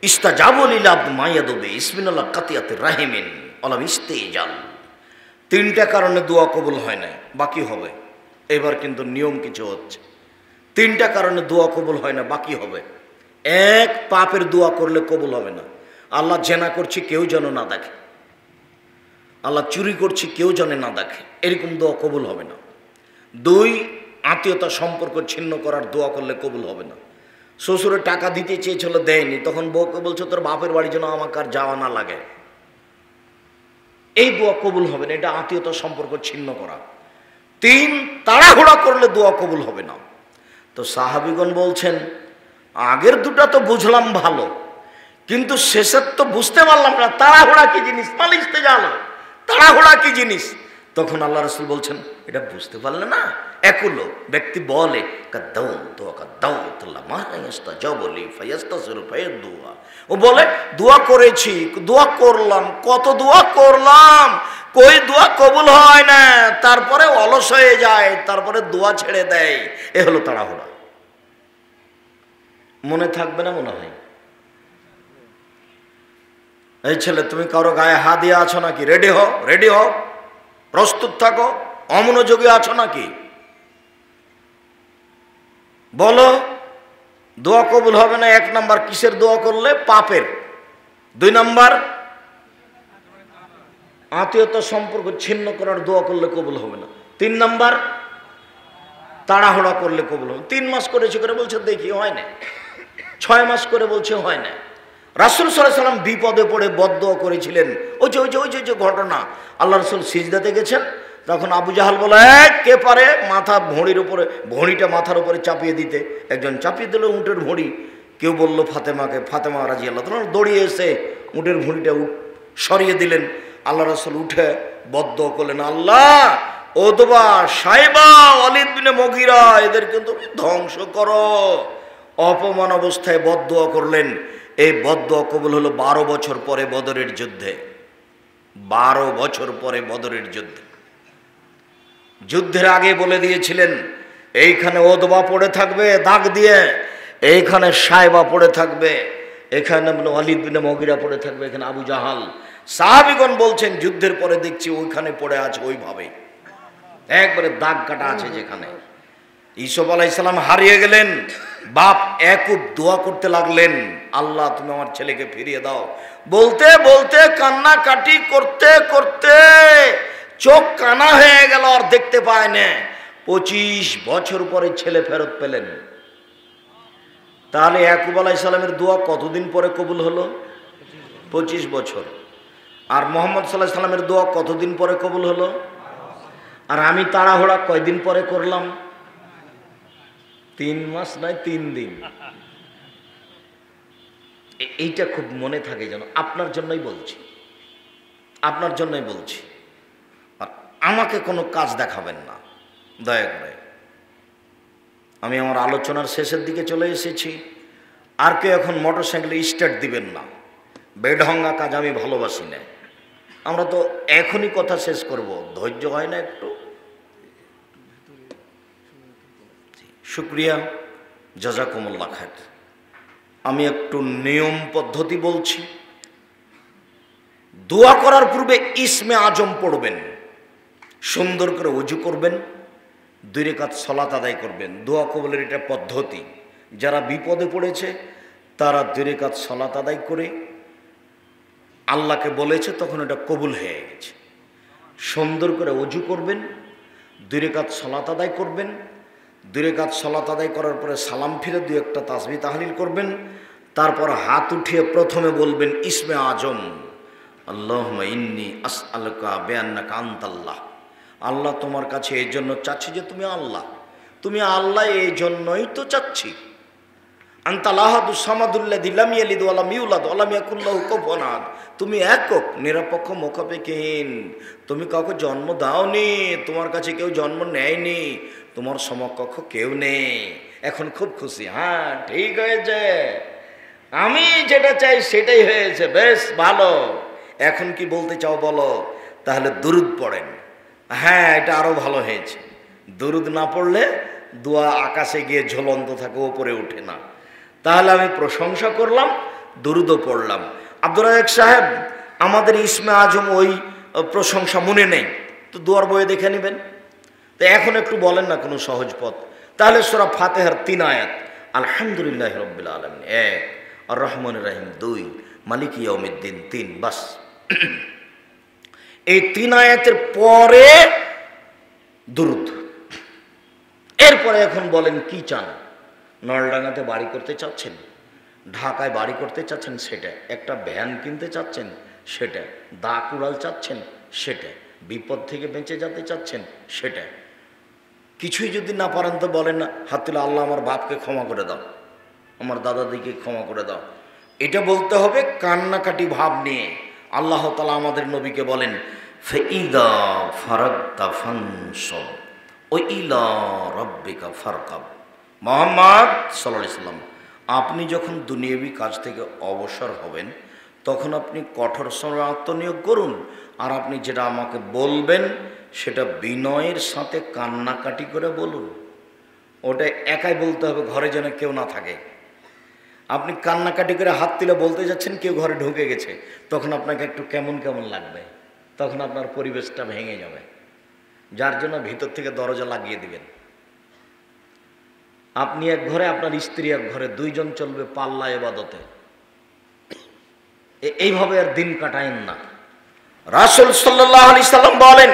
ইস্তাজাবু লিল আবদ মা ইয়াদু বিসমিল্লাহ কাতিয়াতির রাহিমিন আলাম ইস্তিজাল। তিনটা কারণে দোয়া কবুল হয় না, বাকি হবে। এবার কিন্তু নিয়ম কিছু হচ্ছে। তিনটা কারণে দোয়া কবুল হয় না, বাকি হবে। এক, পাপের দোয়া করলে কবুল হবে না। আল্লাহ জেনা করছি কেউ যেন না দেখে, আল্লাহ চুরি করছি কেউ যেন না দেখে, এরকম দোয়া কবুল হবে না। দুই, আত্মীয়তা সম্পর্ক ছিন্ন করার দোয়া করলে কবুল হবে না। শ্বশুরের টাকা দিতে চেয়েছিল, দেয়নি, তখন বউকে বলছো তোর বাপের বাড়ি যেন আমাকে আর যাওয়া না লাগে, এই দোয়া কবুল হবে না, এটা আত্মীয়তা সম্পর্ক ছিন্ন করা। তিন, তাড়াহুড়া করলে দোয়া কবুল হবে না। তো সাহাবীগণ বলছেন আগের দুটা তো বুঝলাম ভালো, কিন্তু শেষের তো বুঝতে পারলাম না, তাড়াহুড়া কি জিনিস, পালিশতে জানো তাড়াহুড়া কি জিনিস। তখন আল্লাহ রাসূল বলছেন এটা বুঝতে পারলে না। একুলো ব্যক্তি বলে ও বলে দোয়া করেছি, দোয়া করলাম, কত দোয়া করলাম, কই দোয়া কবুল হয় না, তারপরে অলস হয়ে যায়, তারপরে দোয়া ছেড়ে দেয়, এ হলো তাড়াহুড়া। মনে থাকবে না মনে হয়? এই ছেলে তুমি কারো গায়ে হাত দিয়ে আছো নাকি? রেডি হও, রেডি হও, প্রস্তুত থাকো। অমনোযোগী আছো নাকি? বলো। দোয়া কবুল হবে না এক নাম্বার কিসের দোয়া করলে? পাপের। দুই নাম্বার আত্মীয়তা সম্পর্ক ছিন্ন করার দোয়া করলে কবুল হবে না। তিন নাম্বার তাড়াহুড়া করলে কবুল হবে। 3 মাস করেছি করে বলছে দেখি হয় না, 6 মাস করে বলছে হয় না। রাসূল সাল্লাল্লাহু আলাইহি ওয়াসাল্লাম বিপদে পড়ে বদদোয়া করেছিলেন। ওই যে ঘটনা, আল্লাহ রাসূল সিজদাতে গেছেন, তখন আবু জাহাল বলে কে পারে মাথা ভঁড়ির উপরে, ভঁড়িটা মাথার উপরে চাপিয়ে দিতে। একজন চাপিয়ে দিল উটের ভঁড়ি, কেউ বলল ফাতেমাকে, ফাতেমা রাদিয়াল্লাহু তাআলা দৌড়িয়ে এসে উটের ভঁড়িটা সরিয়ে দিলেন। আল্লাহ রাসূল উঠে বদদোয়া করলেন, আল্লাহ ওতবা, সাইবা, ওয়ালিদ বিন মুগীরা এদের কিন্তু ধ্বংস করো। অপমান অবস্থায় বদদোয়া করলেন। এই বদদোয়া কবুল হলো 12 বছর পরে বদরের যুদ্ধে। 12 বছর পরে বদরের যুদ্ধে। যুদ্ধের আগে বলে দিয়েছিলেন এইখানে ওদবা পড়ে থাকবে দাগ দিয়ে, এইখানে সাইবা পড়ে থাকবে, এখানে ওয়ালিদ বিন মুগীরা পড়ে থাকবে, এখানে আবু জাহাল। সাহাবীগণ বলছেন যুদ্ধের পরে দেখছি ওইখানে পড়ে আছে, ওইভাবে একবারে দাগ কাটা আছে যেখানে। ইউসুফ আলাইহিস সালাম হারিয়ে গেলেন, বাপ একুব দোয়া করতে লাগলেন, আল্লাহ তুমি আমার ছেলেকে ফিরিয়ে দাও। বলতে বলতে কান্নাকাটি করতে করতে চোখ কানা হয়ে গেল, আর দেখতে পায় না। 25 বছর পরে ছেলে ফেরত পেলেন। তাহলে ইয়াকুব আলাইহিস সালামের দোয়া কতদিন পরে কবুল হলো? 25 বছর। আর মুহাম্মদ সাল্লাল্লাহু আলাইহি সাল্লামের দোয়া কতদিন পরে কবুল হলো? আর আমি তাড়াহুড়া কয়দিন পরে করলাম? 3 মাস নয়, 3 দিন। এইটা খুব মনে থাকে যেন, আপনার জন্যই বলছি, আপনার জন্যই বলছি। আর আমাকে কোনো কাজ দেখাবেন না দয়া করে। আমি আমার আলোচনার শেষের দিকে চলে এসেছি। আর কেউ এখন মোটরসাইকেলে স্টার্ট দিবেন না, বেঢঙ্গা কাজ আমি ভালোবাসি না। আমরা তো এখনই কথা শেষ করব, ধৈর্য হয় না একটু? শুকরিয়া, জাযাকুমুল্লাহ খায়র। আমি একটু নিয়ম পদ্ধতি বলছি। দোয়া করার পূর্বে ইসমে আজম পড়বেন, সুন্দর করে ওযু করবেন, 2 রাকাত সালাত আদায় করবেন। দোয়া কবুলের এটা পদ্ধতি। যারা বিপদে পড়েছে তারা 2 রাকাত সালাত আদায় করে আল্লাহকে বলেছে, তখন এটা কবুল হয়ে গেছে। সুন্দর করে ওযু করবেন, 2 রাকাত সালাত আদায় করবেন। 2 রাকাত সালাত আদায় করার পরে সালাম ফিরে 2 একটা তাসবিহ তাহলিল করবেন। তারপর হাত উঠিয়ে প্রথমে বলবেন ইসমে আজম, আল্লাহুম্মা ইন্নী আসআলুকা বিআন্নাকা আনতাল্লাহ। আল্লাহ তোমার কাছে এই জন্য চাচ্ছি যে তুমি আল্লাহ, তুমি আল্লাহ, এই জন্যই তো চাচ্ছি। আনতাল আহাদুস সামাদুল্লাযী লাম ইয়ালিদ ওয়া লাম ইউলাদ ওয়া লাম ইয়াকুল লাহু কুফুয়ান আহাদ। তুমি একক, নিরপেক্ষ, মুখাপেক্ষীহীন, তুমি কাউকে জন্ম দাওনি, তোমার কাছে কেউ জন্ম নেয়নি, তোমার সমকক্ষ কেউ নেই। এখন খুব খুশি, হ্যাঁ ঠিক হয়েছে, আমি যেটা চাই সেটাই হয়েছে, বেশ ভালো। এখন কি বলতে চাও বলো? তাহলে দুরুদ পড়েন। হ্যাঁ এটা আরো ভালো হয়েছে। দুরুদ না পড়লে দোয়া আকাশে গিয়ে ঝুলন্ত থাকে, উপরে ওঠে না। তাহলে আমি প্রশংসা করলাম, দুরুদও পড়লাম। আব্দুর রাজ্জাক সাহেব, আমাদের ইসমে আজম ওই প্রশংসা মনে নেই, তো দুয়ার বইয়ে দেখে নেবেন। তো এখন একটু বলেন না কোনো সহজ পথ। তাহলে সূরা ফাতিহার 3 আয়াত, আলহামদুলিল্লাহি রাব্বিল আলামিন 1, আর রহমানির রহিম 2, মালিক ইয়াউমিদ্দিন 3, বাস। এই 3 আয়াতের পরে দুরুদ। এরপরে এখন বলেন কি চান? নলডাঙ্গাতে বাড়ি করতে চাচ্ছেন, ঢাকায় বাড়ি করতে চাচ্ছেন সেটা, একটা ভ্যান কিনতে চাচ্ছেন সেটা, দা কুড়াল চাচ্ছেন সেটা, বিপদ থেকে বেঁচে যেতে চাচ্ছেন সেটা। কিছুই যদি না পারেন তো বলেন না, হাত তুলে আল্লাহ আমার বাপকে ক্ষমা করে দাও, আমার দাদাদিকে ক্ষমা করে দাও। এটা বলতে হবে কান্নাকাটি ভাব নিয়ে। আল্লাহ তাআলা আমাদের নবীকে বলেন, ফাইদা ফারাগতা ফানসব ওয়া ইলা রাব্বিকা ফারকাব। মুহাম্মদ সাল্লাল্লাহু আলাইহি সাল্লাম, আপনি যখন দুনিয়াবি কাজ থেকে অবসর হবেন তখন আপনি কঠোর শ্রমে আত্মনিয়োগ করুন, আর আপনি যেটা আমাকে বলবেন সেটা বিনয়ের সাথে কান্নাকাটি করে বলুন। ওটা একাই বলতে হবে, ঘরে যেন কেউ না থাকে। আপনি কান্নাকাটি করে হাত তুলে বলতে যাচ্ছেন, কেউ ঘরে ঢুকে গেছে, তখন আপনাকে একটু কেমন কেমন লাগবে, তখন আপনার পরিবেশটা ভেঙে যাবে। যার জন্য ভিতর থেকে দরজা লাগিয়ে দিবেন। আপনি এক ঘরে, আপনার স্ত্রী এক ঘরে, 2 জন চলবে পাল্লা ইবাদতে। এইভাবে আর দিন কাটায়েন না। রাসূল সাল্লাল্লাহু আলাইহি সাল্লাম বলেন,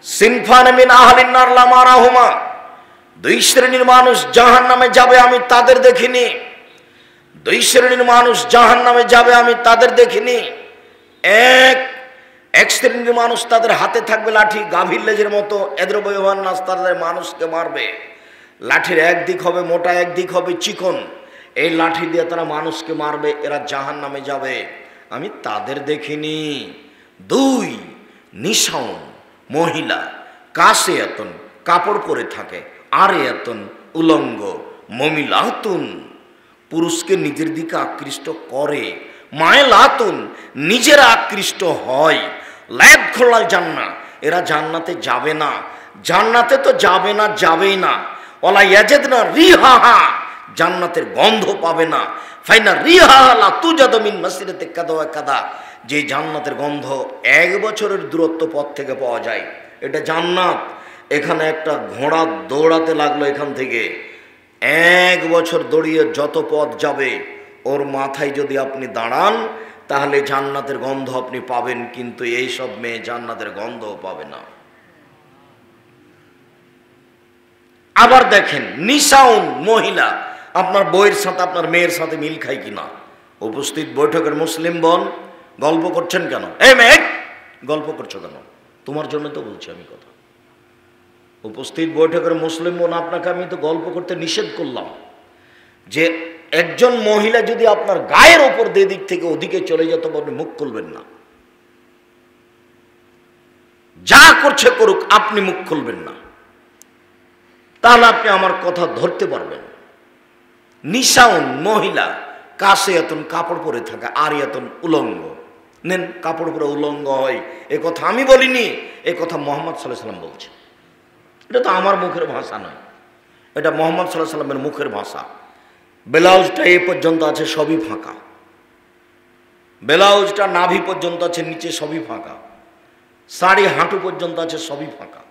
সিনফান মিন আহলিন নার লা মারাহুমা, 2 শ্রেণীর মানুষ জাহান্নামে যাবে আমি তাদের দেখিনি। 2 শ্রেণীর মানুষ জাহান্নামে যাবে আমি তাদের দেখিনি। এক শ্রেণীর মানুষ, তাদের হাতে থাকবে লাঠি গাভীর লেজের মতো, এদের বয়বান নাস, তাদের মানুষকে মারবে। লাঠির একদিক হবে মোটা, একদিক হবে চিকন, এই লাঠি দিয়ে তারা মানুষকে মারবে, এরা জাহান্নামে যাবে আমি তাদের দেখিনি। 2 নিশাউন মহিলা, কাসিয়াতুন কাপড় পরে থাকে, আরিয়াতুন উলঙ্গ, মমিলাতুন পুরুষকে নিজের দিকে আকৃষ্ট করে, মায়লাতুন নিজেরা আকৃষ্ট হয়, লায়াত খোলাল জান্নাহ এরা জান্নাতে যাবে না, জান্নাতে তো যাবে না, যাবেই না। ওয়ালা ইয়াজিদনা রিহাহা জান্নাতের গন্ধ পাবে না। ফাইনা রিহা লা তুজাদু মিন মাসিরাতি কাদা ওয়া কাদা, যে জান্নাতের গন্ধ 1 বছরের দূরত্ব পথ থেকে পাওয়া যায়, এটা জান্নাত। এখানে একটা ঘোড়া দৌড়াতে লাগলো, এখান থেকে 1 বছর দৌড়িয়ে যত পথ যাবে, ওর মাথায় যদি আপনি দাঁড়ান তাহলে জান্নাতের গন্ধ আপনি পাবেন, কিন্তু এই সব মেয়ে জান্নাতের গন্ধও পাবে না। আবার দেখেন নিসাউন মহিলা, আপনার বইয়ের সাথে আপনার মেয়ের সাথে মিল খায় কিনা। উপস্থিত বৈঠকের মুসলিম বোন, গল্প করছেন কেন? এই মেয়ে গল্প করছো কেন? তোমার জন্য তো বলছি আমি কথা। উপস্থিত বৈঠকের মুসলিম বোন, আপনাকে আমি তো গল্প করতে নিষেধ করলাম যে একজন মহিলা যদি আপনার গায়ের ওপর দিয়ে দিক থেকে ওদিকে চলে যেত, আপনি মুখ খুলবেন না। যা করছে করুক, আপনি মুখ খুলবেন না, তাহলে আপনি আমার কথা ধরতে পারবেন। নিসাউন মহিলা, কাসিয়াতুন কাপড় পরে থাকে, আরিয়াতুন উলঙ্গ। নেন, কাপড় পরে উলঙ্গ হয় এ কথা আমি বলিনি, এ কথা মুহাম্মদ সাল্লাল্লাহু আলাইহি সাল্লাম বলছে। এটা তো আমার মুখের ভাষা নয়, এটা মুহাম্মদ সাল্লাল্লাহু আলাইহি সাল্লামের মুখের ভাষা। ব্লাউজটা এই পর্যন্ত আছে, সবই ফাঁকা। ব্লাউজটা নাভি পর্যন্ত আছে, নিচে সবই ফাঁকা। শাড়ি হাঁটু পর্যন্ত আছে, সবই ফাঁকা।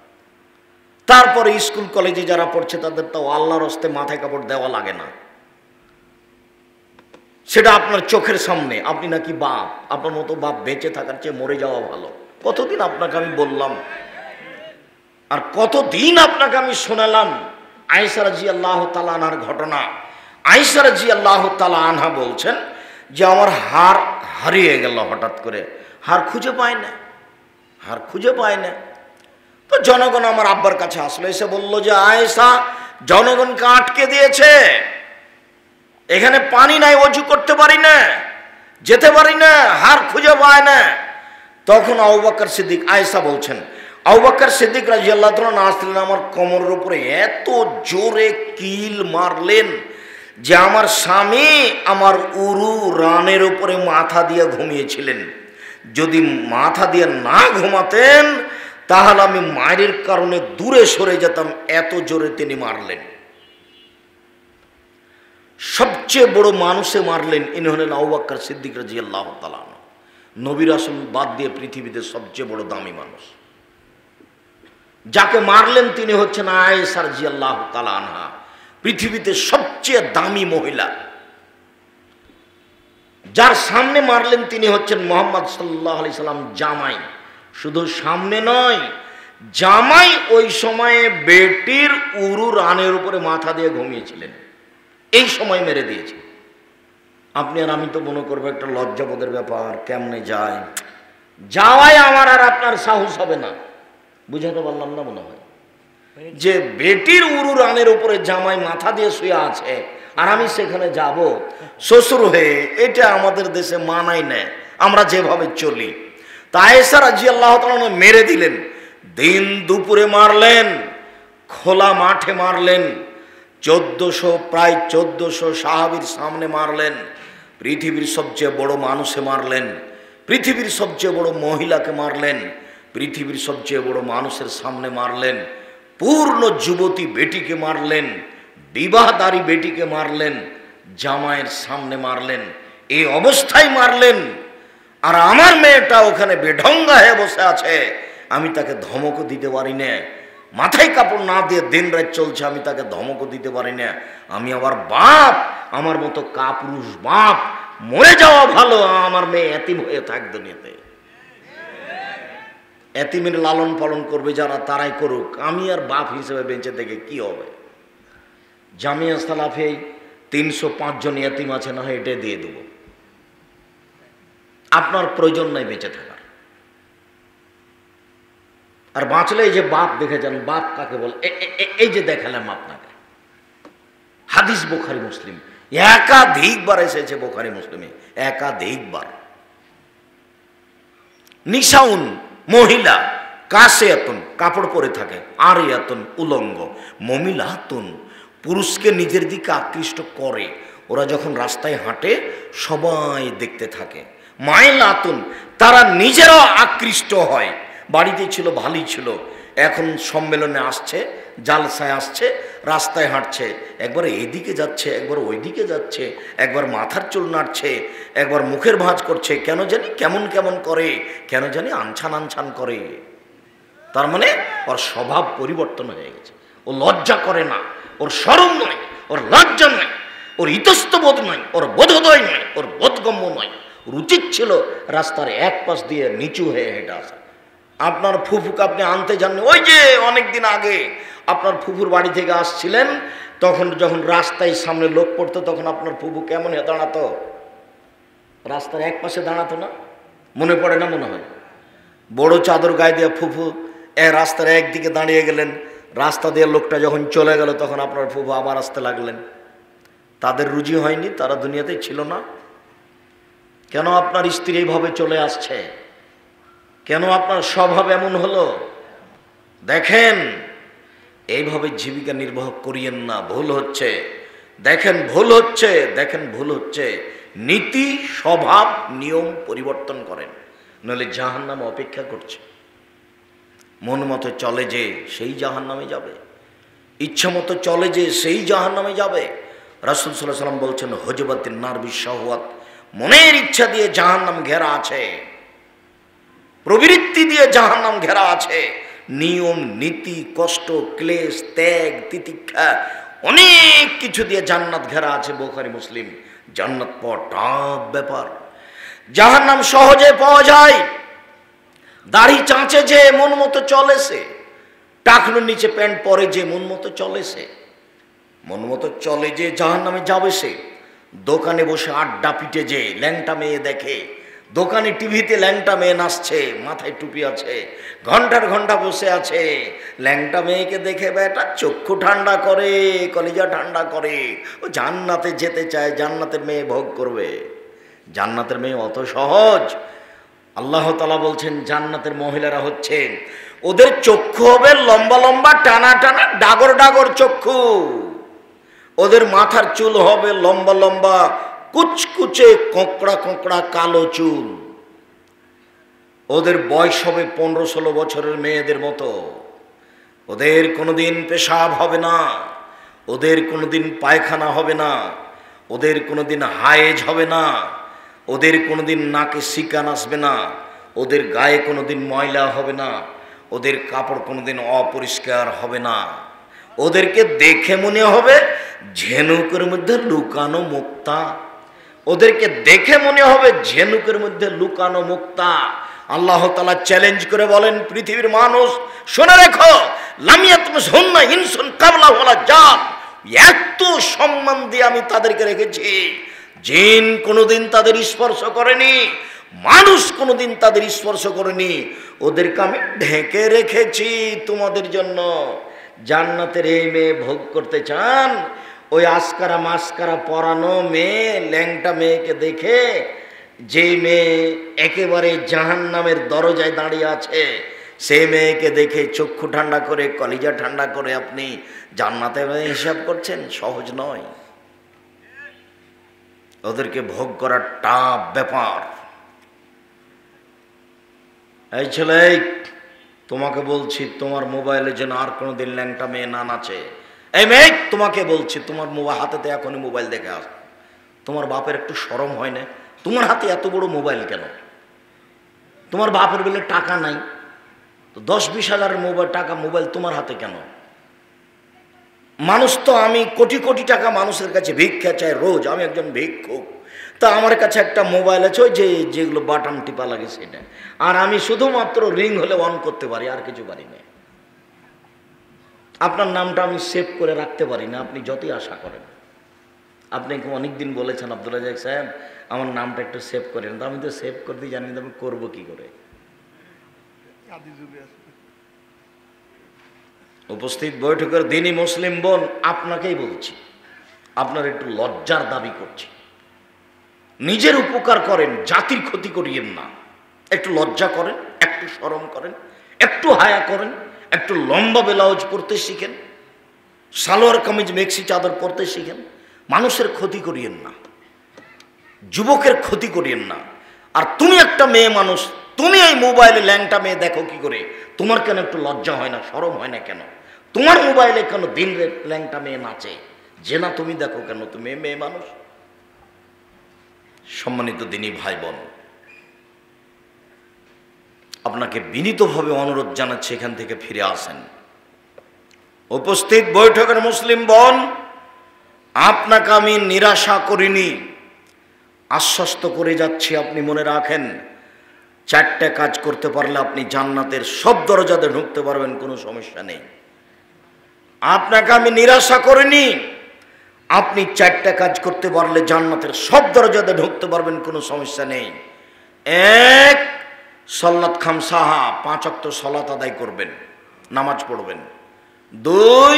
তারপরে স্কুল কলেজে যারা পড়ছে তাদের তো আল্লাহর হস্তে মাথায় কাপড় দেওয়া লাগে না, সেটা আপনার চোখের সামনে। আপনি নাকি বাপ, আপনার মতো বাপ বেঁচে থাকার চেয়ে মরে যাওয়া ভালো। কতদিন আপনাকে আমি বললাম, আর কতদিন আপনাকে আমি শোনালাম আয়েশা রাদিয়াল্লাহু তাআলা আনহার ঘটনা। আয়েশা রাদিয়াল্লাহু তাআলা আনহা বলছেন যে আমার হার হারিয়ে গেল, হঠাৎ করে হার খুঁজে পায় না, হার খুঁজে পায় না। তো জনগণ আমার আব্বার কাছে আসলো, এসে বলল যে আয়েশা, জনগণকে আটকে দিয়েছে, এখানে পানি নাই, ওযু করতে পারি না, যেতে পারি না, হার খুঁজে পায় না। তখন আবু বকর সিদ্দিক, আয়েশা বলছেন, আবু বকর সিদ্দিক রাদিয়াল্লাহু তাআলা আসলেন, আমার কোমরের উপরে এত জোরে কিল মারলেন যে আমার স্বামী আমার উরু রানের উপরে মাথা দিয়ে ঘুমিয়েছিলেন। যদি মাথা দিয়ে না ঘুমাতেন তাহলে আমি মায়ের কারণে দূরে সরে যেতাম, এত জোরে তিনি মারলেন। সবচেয়ে বড় মানুষে মারলেন, ইনি হলেন আবু বকর সিদ্দিক রাদিয়াল্লাহু তাআলা। নবী রাসূল বাদ দিয়ে পৃথিবীতে সবচেয়ে বড় দামি মানুষ যাকে মারলেন তিনি হচ্ছেন আয়েশা রাদিয়াল্লাহু তাআলা আনহা, পৃথিবীতে সবচেয়ে দামি মহিলা। যার সামনে মারলেন তিনি হচ্ছেন মুহাম্মদ সাল্লাল্লাহু আলাইহি সাল্লাম জামাই। শুধু সামনে নয়, জামাই ওই সময়ে বেটির উরু রানের উপরে মাথা দিয়ে ঘুমিয়েছিলেন, এই সময় মেরে দিয়েছে। আপনি আর আমি তো মনে করবো একটা লজ্জাবোধের ব্যাপার, কেমনে যায়, যাওয়াই আমার আর আপনার সাহস হবে না। বুঝাতে পারলাম না মনে হয়? যে বেটির উরু রানের উপরে জামাই মাথা দিয়ে শুয়ে আছে আর আমি সেখানে যাব শ্বশুর হয়ে, এটা আমাদের দেশে মানাই নেয়, আমরা যেভাবে চলি। তা আয়েশা রাদিয়াল্লাহু তাআলা মেরে দিলেন, দিন দুপুরে মারলেন, খোলা মাঠে মারলেন, 1400 প্রায় 1400 সাহাবীর সামনে মারলেন, পৃথিবীর সবচেয়ে বড় মানুষে মারলেন, পৃথিবীর সবচেয়ে বড় মহিলাকে মারলেন, পৃথিবীর সবচেয়ে বড় মানুষের সামনে মারলেন, পূর্ণ যুবতী বেটিকে মারলেন, বিবাহদারী বেটিকে মারলেন, জামাইয়ের সামনে মারলেন, এই অবস্থায় মারলেন। আর আমার মেয়েটা ওখানে বেঢঙ্গা হয়ে বসে আছে, আমি তাকে ধমকও দিতে পারি না, মাথায় কাপড় না দিয়ে দিন রাত চলছে, আমি তাকে ধমকও দিতে পারি না। আমি আবার বাপ, আমার মতো কাপুরুষ বাপ, মরে যাওয়া ভালো, আমার মেয়ে এতিম হয়ে থাক দুনিয়াতে। এতিমের লালন পালন করবে যারা, তারাই করুক, আমি আর বাপ হিসেবে বেঁচে থেকে কি হবে? জামিয়া সালাফে 305 জন এতিম আছে, না হয় এটা দিয়ে দেব, আপনার প্রয়োজন নাই বেঁচে থাকার। আর বাঁচলে এই যে বাপ দেখে যান, বাপ কাকে বলে, এই যে দেখালাম আপনাকে, হাদিস বুখারী মুসলিম, একাধিকবার এসেছে বুখারী মুসলিমে, একাধিকবার। নিসাউন মহিলা, কাসিয়াতুন কাপড় পরে থাকে, আরিয়াতুন উলঙ্গ, মমিলাতুন পুরুষকে নিজের দিকে আকৃষ্ট করে, ওরা যখন রাস্তায় হাঁটে সবাই দেখতে থাকে, মাইলাতুন তারা নিজেরাও আকৃষ্ট হয়। বাড়িতে ছিল ভালোই ছিল, এখন সম্মেলনে আসছে, জালসায় আসছে, রাস্তায় হাঁটছে, একবার এইদিকে যাচ্ছে, একবার ওইদিকে যাচ্ছে, একবার মাথার চুল নাড়ছে, একবার মুখের ভাঁজ করছে, কেন জানি কেমন কেমন করে, কেন জানি আনছান আনছান করে। তার মানে ওর স্বভাব পরিবর্তন হয়ে গেছে, ও লজ্জা করে না, ওর শরম নয়, ওর লজ্জা নয়, ওর ইতস্তবোধ নয়, ওর বোধোদয় নয়, ওর বোধগম্য নয়। ওর উচিত ছিল রাস্তার এক পাশ দিয়ে নিচু হয়ে হেঁটে আসা। আপনার ফুফুকে আপনি আনতে যাননি, ওই যে অনেকদিন আগে আপনার ফুফুর বাড়ি থেকে আসছিলেন, তখন যখন রাস্তায় সামনে লোক পড়তো, তখন আপনার ফুফু কেমন হয়ে দাঁড়াতো? রাস্তার এক পাশে দাঁড়াতো না? মনে পড়ে না মনে হয়? বড় চাদর গায়ে দিয়ে ফুফু রাস্তার একদিকে দাঁড়িয়ে গেলেন, রাস্তা দিয়ে লোকটা যখন চলে গেল, তখন আপনার ফুফু আবার আসতে লাগলেন। তাদের রুজি হয়নি, তারা দুনিয়াতেই ছিল না। কেন আপনার স্ত্রী এইভাবে চলে আসছে? কেন আপনার স্বভাব এমন হলো? দেখেন, এইভাবে জীবিকা নির্বাহ করিয়েন না, ভুল হচ্ছে। দেখেন ভুল হচ্ছে, দেখেন ভুল হচ্ছে। নীতি, স্বভাব, নিয়ম পরিবর্তন করেন, নইলে জাহান্নাম অপেক্ষা করছে। মন মতো চলে যে সেই জাহান্নামে যাবে, ইচ্ছা মতো চলে যে সেই জাহান্নামে যাবে। রাসূল সাল্লাল্লাহু আলাইহি ওয়াসাল্লাম বলছেন, হুজবাতিন নার বিশাহওয়াত, মনের ইচ্ছা দিয়ে জাহান্নাম ঘেরা আছে, প্রবৃত্তি দিয়ে জাহান্নাম ঘেরা আছে। নিয়ম, নীতি, কষ্ট, ক্লেশ, ত্যাগ, তিতিক্ষা, অনেক কিছু দিয়ে জান্নাত ঘেরা আছে। বুখারী মুসলিম। জান্নাত পাওয়া টাফ ব্যাপার, জাহান্নাম সহজে পাওয়া যায়। দাড়ি চাঁচে যে মন মতো চলে সে, টাকনুর নিচে প্যান্ট পরে যে মন মতো চলে সে, মন মতো চলে যে জাহান্নামে যাবে সে। দোকানে বসে আড্ডা পিটে যে ল্যাংটা মেয়ে দেখে, দোকানে টিভিতে ল্যাংটা মেয়ে নাচছে, মাথায় টুপি আছে, ঘন্টার ঘন্টা বসে আছে, ল্যাংটা মেয়েকে দেখে বেটা চক্ষু ঠান্ডা করে, কলিজা ঠান্ডা করে। ও জান্নাতে যেতে চায়, জান্নাতের মেয়ে ভোগ করবে। জান্নাতের মেয়ে অত সহজ? আল্লাহ তাআলা বলছেন, জান্নাতের মহিলারা হচ্ছে, ওদের চক্ষু হবে লম্বা লম্বা, টানা টানা, ডাগর ডাগর চক্ষু। ওদের মাথার চুল হবে লম্বা লম্বা, কুচকুচে, কোঁকড়া কোঁকড়া কালো চুল। ওদের বয়স হবে 15-16 বছরের মেয়েদের মতো। ওদের কোনোদিন পেশাব হবে না, ওদের কোনোদিন পায়খানা হবে না, ওদের কোনোদিন হায়েজ হবে না, ওদের কোনোদিন নাকে শিকান আসবে না, ওদের গায়ে কোনোদিন ময়লা হবে না, ওদের কাপড় কোনোদিন অপরিষ্কার হবে না। ওদেরকে দেখে মনে হবে ঝিনুকের মধ্যে লুকানো মুক্তা, ওদেরকে দেখে মনে হবে ঝিনুকের মধ্যে লুকানো মুক্তা। আল্লাহ তাআলা চ্যালেঞ্জ করে বলেন, পৃথিবীর মানুষ শুনে রেখো, লামিয়াতমুসহুন্না ইনসুন কাবলা ওয়ালা জান, এত সম্মান দিয়ে আমি তাদেরকে রেখেছি, জিন কোনোদিন তাদের স্পর্শ করেনি, মানুষ কোনোদিন তাদের স্পর্শ করেনি। ওদেরকে আমি ঢেকে রেখেছি তোমাদের জন্য। জান্নাতের এই মেয়ে ভোগ করতে চান? ওই আস্কারা মাস্কারা পরানো মেয়ে, ল্যাংটা মেয়েকে দেখে, যে মেয়ে একেবারে জাহান্নামের দরজায় দাঁড়িয়ে আছে, সেই মেয়েকে দেখে চক্ষু ঠান্ডা করে, কলিজা ঠান্ডা করে আপনি জান্নাতে হিসাব করছেন? সহজ নয়। ওদেরকে ভোগ করার টাফ ব্যাপার। এই ছেলে, তোমাকে বলছি, তোমার মোবাইলে যেন আর কোনোদিন ল্যাংটা মেয়ে না নাচে। এই মেয়ে, তোমাকে বলছি, তোমার মোবাইল হাতেতে এখনই মোবাইল দেখে আস। তোমার বাপের একটু শরম হয় না? তোমার হাতে এত বড় মোবাইল কেন? তোমার বাপের বলে টাকা নাই, তো 10-20 হাজারের মোবাইল তোমার হাতে কেন? মানুষ তো, আমি কোটি কোটি টাকা মানুষের কাছে ভিক্ষা চাই রোজ, আমি একজন ভিক্ষুক, তা আমার কাছে একটা মোবাইল আছে, ওই যেগুলো বাটন টিপা লাগে সেটা, আর আমি শুধুমাত্র রিং হলে অন করতে পারি, আর কিছু পারি না। আপনার নামটা আমি সেভ করে রাখতে পারি না, আপনি যতই আশা করেন। আপনি অনেকদিন বলেছেন, আব্দুল রাজ্জাক সাহেব আমার নামটা একটু সেভ করেন, তো আমি তো সেভ করতে জানি না, আমি করবো কি করে? উপস্থিত বৈঠকের দিনই মুসলিম বোন, আপনাকেই বলছি, আপনার একটু লজ্জার দাবি করছি। নিজের উপকার করেন, জাতির ক্ষতি করিয়েন না। একটু লজ্জা করেন, একটু শরম করেন, একটু হায়া করেন, একটু লম্বা ব্লাউজ পরতে শিখেন, সালোয়ার কামিজ মেক্সি চাদর পরতে শিখেন। মানুষের ক্ষতি করিয়েন না, যুবকের ক্ষতি করিয়েন না। আর তুমি একটা মেয়ে মানুষ, তুমি এই মোবাইলে ল্যাংটা মেয়ে দেখো কি করে? তোমার কেন একটু লজ্জা হয় না, শরম হয় না কেন? তোমার মোবাইলে কেন দিন রাত ল্যাংটা মেয়ে নাচে? যে না তুমি দেখো কেন? তুমি মেয়ে মানুষ। সম্মানিত দিনী ভাই বোন, আপনাকে বিনীতভাবে অনুরোধ জানাচ্ছি, এখান থেকে ফিরে আসেন। উপস্থিত বৈঠকের মুসলিম বোন, আপনাকে আমি নিরাশা করিনি, আশ্বস্ত করে যাচ্ছি। আপনি মনে রাখেন, 4টে কাজ করতে পারলে আপনি জান্নাতের সব দরজাতে ঢুকতে পারবেন, কোনো সমস্যা নেই। আপনাকে আমি নিরাশা করিনি, আপনি 4টে কাজ করতে পারলে জান্নাতের সব দরজাতে ঢুকতে পারবেন, কোনো সমস্যা নেই। 1, সলাত খামসাহা, 5 ওয়াক্ত সলাত আদায় করবেন, নামাজ পড়বেন। 2,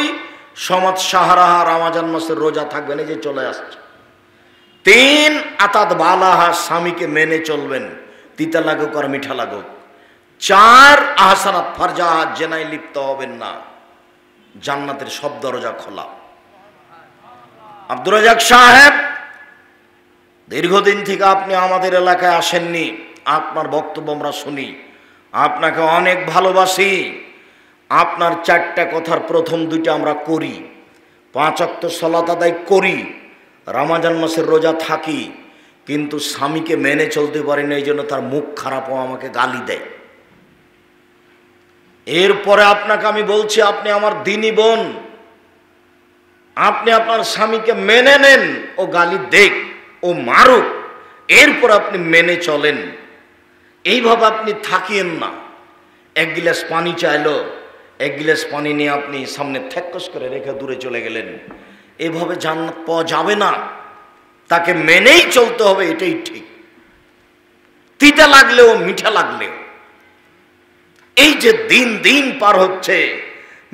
সমাজ সাহারাহা, রমজান মাসের রোজা থাকবেন, এই যে চলে আসছে। 3, আতাত বালাহা, স্বামীকে মেনে চলবেন, তিতা লাগুক আর মিঠা লাগুক। 4, আহসানাত ফারজাহা, জেনায় লিপ্ত হবেন না। জান্নাতের সব দরজা খোলা। আব্দুর রাজ্জাক সাহেব, দীর্ঘদিন থেকে আপনি আমাদের এলাকায় আসেননি, আপনার বক্তব্য আমরা শুনি, আপনাকে অনেক ভালোবাসি। আপনার 4টা কথার প্রথম 2টা আমরা করি, 5 ওয়াক্ত সালাত আদায় করি, রমজান মাসের রোজা থাকি, কিন্তু স্বামীকে মেনে চলতে পারি না, এই জন্য তার মুখ খারাপ ও আমাকে গালি দেয়। এরপরে আপনাকে আমি বলছি, আপনি আমার দিনী বোন, আপনি আপনার স্বামীকে মেনে নেন, ও গালি দেখ, ও মারুক, এরপর আপনি মেনে চলেন। এইভাবে আপনি থাকিয়েন না। 1 গ্লাস পানি চাইলো, 1 গ্লাস পানি নিয়ে আপনি সামনে থেক্কস করে রেখে দূরে চলে গেলেন। এভাবে জান্নাত পাওয়া যাবে না, তাকে মেনেই চলতে হবে, এটাই ঠিক। তিতা লাগলেও মিঠা লাগলেও। এই যে দিন দিন পার হচ্ছে,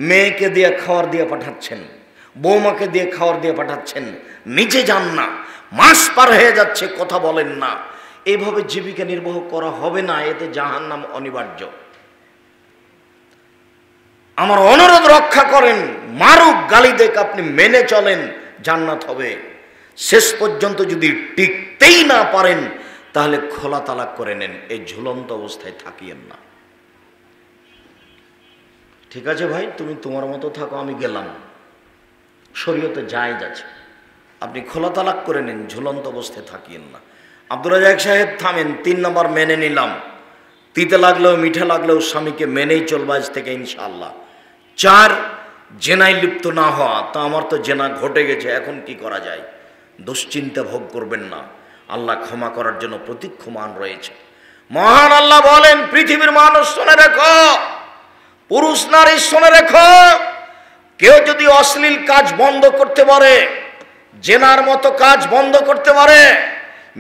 মেয়েকে দিয়ে খাওয়ার দিয়ে পাঠাচ্ছেন, বৌমাকে দিয়ে খাওয়ার দিয়ে পাঠাচ্ছেন, নিজে যান না, মাস পার হয়ে যাচ্ছে, কথা বলেন না। এইভাবে জীবিকা নির্বাহ করা হবে না, এতে জাহান্নাম অনিবার্য। আমার অনুরোধ রক্ষা করেন, মারুক গালি দেখ, আপনি মেনে চলেন, জান্নাত হবে। শেষ পর্যন্ত যদি টিকতেই না পারেন, তাহলে খোলা তালাক করে নেন, এই ঝুলন্ত অবস্থায় থাকিয়েন না। ঠিক আছে ভাই, তুমি তোমার মতো থাকো, আমি গেলাম, শরীয়তে জায়েজ আছে। আপনি খোলা তালাক করে নিন, ঝুলন্ত অবস্থায় থাকিয়েন না। আব্দুর রাজ্জাক সাহেব থামেন। 3 নম্বর মেনে নিলাম, তিতে লাগলেও মিঠে লাগলেও স্বামীকে মেনেই চলবো আজ থেকে ইনশাআল্লাহ। 4 জেনায় লিপ্ত না হওয়া। তা আমার তো জেনা ঘটে গেছে, এখন কি করা যায়? দুশ্চিন্তা ভোগ করবেন না, আল্লাহ ক্ষমা করার জন্য প্রতীক্ষমান রয়েছে। মহান আল্লাহ বলেন, পৃথিবীর মানুষ শুনে রেখো, পুরুষ নারী শুনে রেখো, কেউ যদি অশ্লীল কাজ বন্ধ করতে পারে, জেনার মতো কাজ বন্ধ করতে পারে,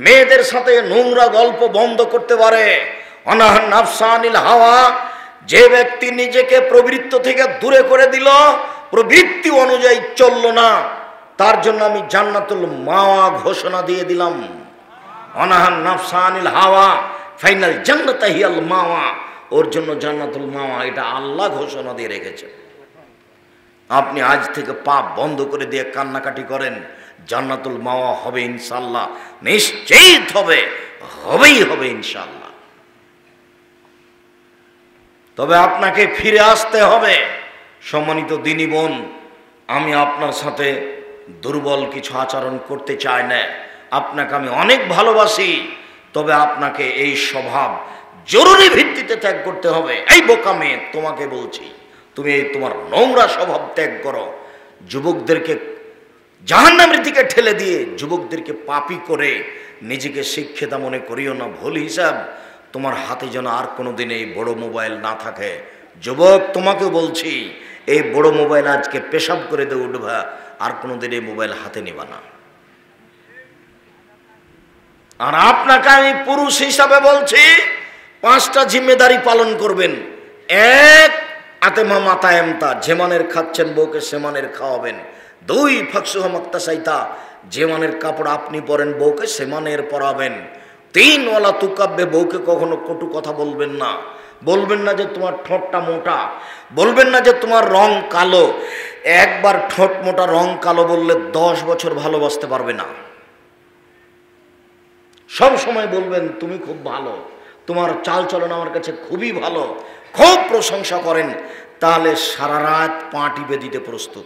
মেয়েদের সাথে নোংরা গল্প বন্ধ করতে পারে, অনাহান নাফসানিল হাওয়া, যে ব্যক্তি নিজেকে প্রবৃত্তি থেকে দূরে করে দিল, প্রবৃত্তি অনুযায়ী চলল না, তার জন্য আমি জান্নাতুল মাওয়া ঘোষণা দিয়ে দিলাম। অনাহান নাফসানিল হাওয়া ফাইনাল জান্নাত হিয়াল মাওয়া, ওর জন্য জান্নাতুল মাওয়া, এটা আল্লাহ ঘোষণা দিয়ে রেখেছে। আপনি আজ থেকে পাপ বন্ধ করে দিয়ে কান্নাকাটি করেন, জান্নাতুল মাওয়া হবে ইনশাআল্লাহ, নিশ্চিত হবে, হবেই হবে ইনশাআল্লাহ। তবে আপনাকে ফিরে আসতে হবে। সম্মানিত দিনী বোন, আমি আপনার সাথে দুর্বল কিছু আচরণ করতে চাই না, আপনাকে আমি অনেক ভালোবাসি, তবে আপনাকে এই স্বভাব জরুরি ভিত্তিতে ত্যাগ করতে হবে। এই বোকা মেয়ে, তোমাকে বলছি, তুমি এই তোমার নোংরা স্বভাব ত্যাগ করো। যুবকদেরকে জাহান্নামের দিকে ঠেলে দিয়ে যুবকদেরকে পাপী করে নিজেকে শিক্ষিতা মনে করিও না। ভুল হিসাব, তোমার হাতে যেন আর কোনোদিন এই বড় মোবাইল না থাকে। যুবক, তোমাকে বলছি, এই বড় মোবাইল আজকে পেশাব করে দিয়ে উঠবা, আর কোনোদিন এই মোবাইল হাতে নিবা না। আর আপনাকে আমি পুরুষ হিসাবে বলছি, 5টা জিম্মেদারি পালন করবেন। 1, আতেমা মাতায়েমতা, যেমানের খাচ্ছেন বউকে সেমানের খাওয়াবেন। 2, ফাকসুহা মাক্তাসাইতা, যেমানের কাপড় আপনি পরেন বউকে সেমানের পরাবেন। 3, ওয়ালা তুকাব্বে, বউকে কখনো কটু কথা বলবেন না। বলবেন না যে তোমার ঠোঁটটা মোটা, বলবেন না যে তোমার রং কালো। একবার ঠোঁট মোটা রং কালো বললে 10 বছর ভালোবাসতে পারবে না। সব সময় বলবেন তুমি খুব ভালো, তোমার চাল চলন আমার কাছে খুবই ভালো, খুব প্রশংসা করেন, তাহলে সারা রাত পা টিপে দিতে প্রস্তুত।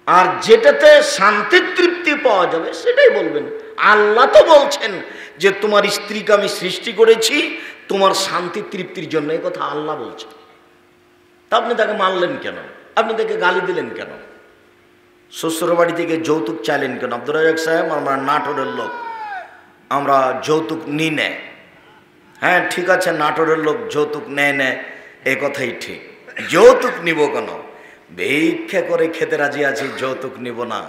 আর যেটাতে শান্তি তৃপ্তি পাওয়া যাবে সেটাই বলবেন। আল্লাহ তো বলছেন যে তোমার স্ত্রীকে আমি সৃষ্টি করেছি তোমার শান্তি তৃপ্তির জন্য, এই কথা আল্লাহ বলছেন। তা আপনি তাকে মানলেন কেন? আপনি তাকে গালি দিলেন কেন? শ্বশুর বাড়ি থেকে যৌতুক চাইলেন কেন? আব্দুর রাজ্জাক সাহেব, আমরা নাটোরের লোক, আমরা যৌতুক নিই না। হ্যাঁ ঠিক আছে, নাটোরের লোক যৌতুক নেয়, এ কথাই ঠিক। যৌতুক নিব কেন? ভিক্ষা করে খেতে রাজি আছি, যৌতুক নিব না।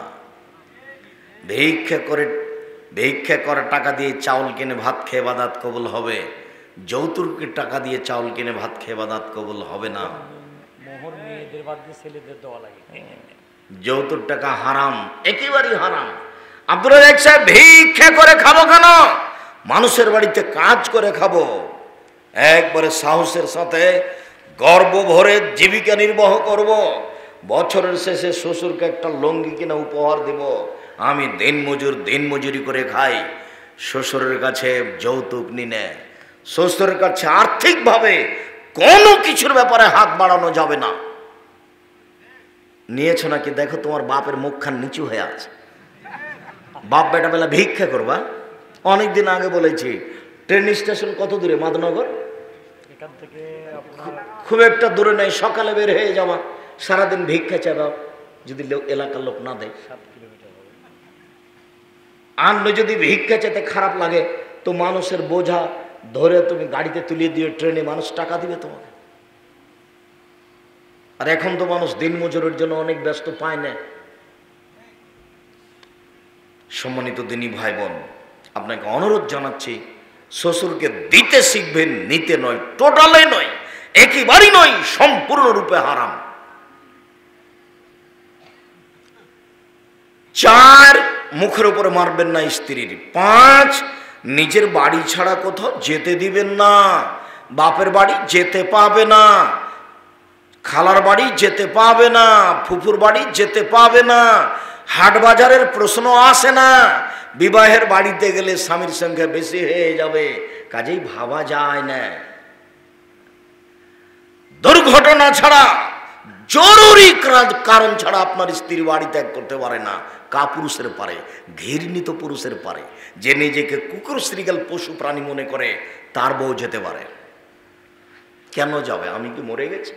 ভিক্ষা করে টাকা দিয়ে চাউল কিনে ভাত খেয়ে বাদাত কবুল হবে, যৌতুকের টাকা দিয়ে চাউল কিনে ভাত খেয়ে বাদাত কবুল হবে না। যৌতুক টাকা হারাম, একেবারেই হারাম। আব্দুর রাজ্জাক সাহেব, ভিক্ষা করে খাবো কেন? মানুষের বাড়িতে কাজ করে খাবো, একবারে সাহসের সাথে গর্ব ভরে জীবিকা নির্বাহ করব। বছরের শেষে শ্বশুরকে একটা লুঙ্গি কিনে উপহার দেব। আমি দিনমজুরি করে খাই, শ্বশুরের কাছে যৌতুক নিনে। শ্বশুরের কাছে আর্থিকভাবে কোনো কিছুর ব্যাপারে হাত বাড়ানো যাবে না। নিয়েছ নাকি দেখো, তোমার বাপের মুখখান নিচু হয়ে আছে। বাপ বেটা বেলা ভিক্ষা করবা। অনেকদিন আগে বলেছি, ট্রেন স্টেশন কত দূরে? মাদনগর এখান থেকে খুব একটা দূরে নাই। সকালে বের হয়ে যাওয়া, সারাদিন ভিক্ষা চাবা, যদি এলাকার লোক না দেয়। 7 কিলোমিটার হবে। আর যদি ভিক্ষা চাইতে খারাপ লাগে তো মানুষের বোঝা ধরে তুমি গাড়িতে তুলিয়ে দিয়ে ট্রেনে মানুষ টাকা দিবে তোমাকে। আর এখন তো মানুষ দিনমজুরের জন্য অনেক ব্যস্ত, পায় না। সম্মানিত দিনী ভাই বোন, আপনাকে অনুরোধ জানাচ্ছি, শ্বশুরকে দিতে শিখবেন, নিতে নয়। টোটালে নয়, একেবারেই নয়, সম্পূর্ণরূপে হারাম। 4, মুখের উপরে মারবেন না স্ত্রীর। 5, নিজের বাড়ি ছাড়া কোথাও যেতে দিবেন না। বাপের বাড়ি যেতে পাবে না, খালার বাড়ি যেতে পাবে না, ফুফুর বাড়ি যেতে পাবে না, হাট বাজারের প্রশ্ন আসে না। বিবাহের বাড়িতে গেলে স্বামীর সংখ্যা বেশি হয়ে যাবে, কাজেই ভাবা যায় না। দুর্ঘটনা ছাড়া জরুরি কারণ ছাড়া আপনার স্ত্রী বাড়ি ত্যাগ করতে পারে না। কাপুরুষের পারে, ঘৃণিত পুরুষের পারে, যে নিজেকে কুকুর শ্রীগাল পশু প্রাণী মনে করে, তার বউ যেতে পারে। কেন যাবে? আমি কি মরে গেছি?